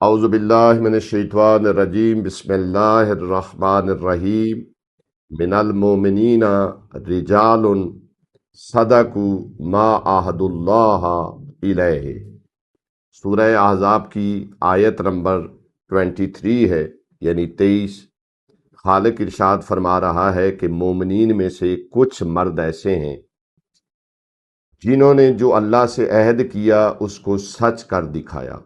اعوذ باللہ من الشیطان الرجیم بسم اللہ الرحمن الرحیم من المومنین رجال صدقوا ما عاہدوا اللہ علیہ۔ سورہ احزاب کی آیت نمبر 23 ہے، یعنی 23۔ خالق ارشاد فرما رہا ہے کہ مومنین میں سے کچھ مرد ایسے ہیں جنہوں نے جو اللہ سے عہد کیا اس کو سچ کر دکھایا۔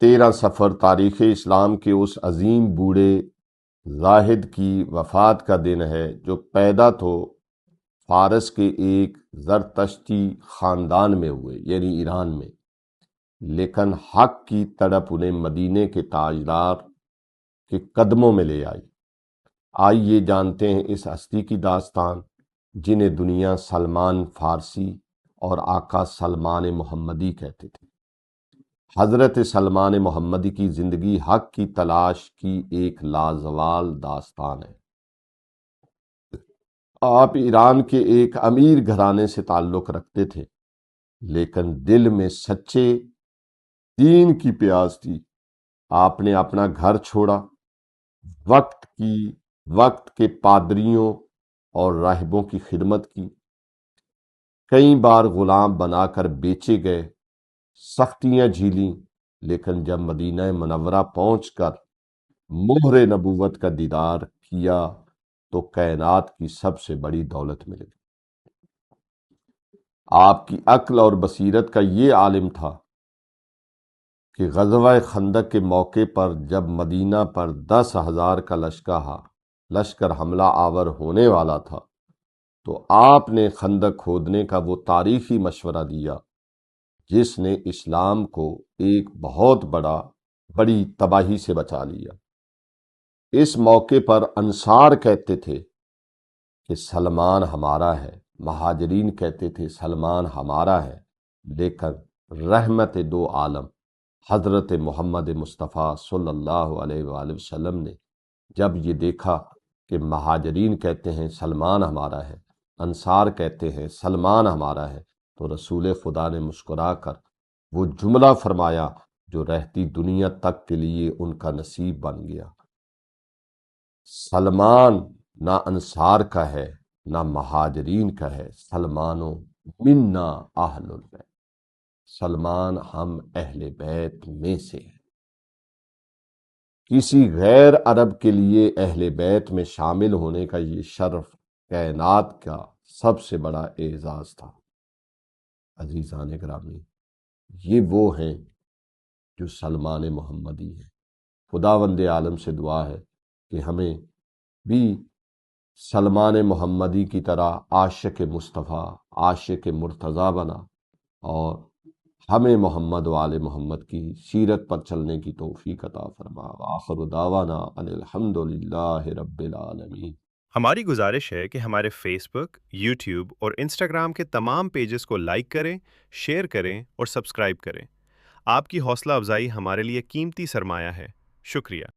13 صفر تاریخ اسلام کے اس عظیم بوڑھے زاہد کی وفات کا دن ہے جو پیدا تو فارس کے ایک زرتشتی خاندان میں ہوئے، یعنی ایران میں، لیکن حق کی تڑپ انہیں مدینے کے تاجدار کے قدموں میں لے آئی۔ آئیے جانتے ہیں اس ہستی کی داستان جنہیں دنیا سلمان فارسی اور آقا سلمان محمدی کہتے تھے۔ حضرت سلمان محمدی کی زندگی حق کی تلاش کی ایک لازوال داستان ہے۔ آپ ایران کے ایک امیر گھرانے سے تعلق رکھتے تھے، لیکن دل میں سچے دین کی پیاس تھی۔ آپ نے اپنا گھر چھوڑا، وقت کے پادریوں اور راہبوں کی خدمت کی، کئی بار غلام بنا کر بیچے گئے، سختیاں جھیلیں، لیکن جب مدینہ منورہ پہنچ کر مہر نبوت کا دیدار کیا تو کائنات کی سب سے بڑی دولت مل گئی۔ آپ کی عقل اور بصیرت کا یہ عالم تھا کہ غزوہ خندق کے موقع پر جب مدینہ پر 10,000 کا لشکر حملہ آور ہونے والا تھا تو آپ نے خندق کھودنے کا وہ تاریخی مشورہ دیا جس نے اسلام کو ایک بہت بڑی تباہی سے بچا لیا۔ اس موقع پر انصار کہتے تھے کہ سلمان ہمارا ہے، مہاجرین کہتے تھے سلمان ہمارا ہے، لیکن رحمت دو عالم حضرت محمد مصطفیٰ صلی اللہ علیہ وآلہ وسلم نے جب یہ دیکھا کہ مہاجرین کہتے ہیں سلمان ہمارا ہے، انصار کہتے ہیں سلمان ہمارا ہے، تو رسول خدا نے مسکرا کر وہ جملہ فرمایا جو رہتی دنیا تک کے لیے ان کا نصیب بن گیا: سلمان نہ انصار کا ہے نہ مہاجرین کا ہے، سلمانو منا اہل البیت، سلمان ہم اہل بیت میں سے ہیں۔ کسی غیر عرب کے لیے اہل بیت میں شامل ہونے کا یہ شرف کائنات کا سب سے بڑا اعزاز تھا۔ عزیزان گرامی، یہ وہ ہیں جو سلمان محمدی ہیں۔ خداوند عالم سے دعا ہے کہ ہمیں بھی سلمان محمدی کی طرح عاشق مصطفیٰ، عاشق مرتضیٰ بنا، اور ہمیں محمد و آل محمد کی سیرت پر چلنے کی توفیق عطا فرما۔ وآخر دعوانا ان الحمد للہ رب العالمین۔ ہماری گزارش ہے کہ ہمارے فیس بک، یوٹیوب اور انسٹاگرام کے تمام پیجز کو لائک کریں، شیئر کریں اور سبسکرائب کریں۔ آپ کی حوصلہ افزائی ہمارے لیے قیمتی سرمایہ ہے۔ شکریہ۔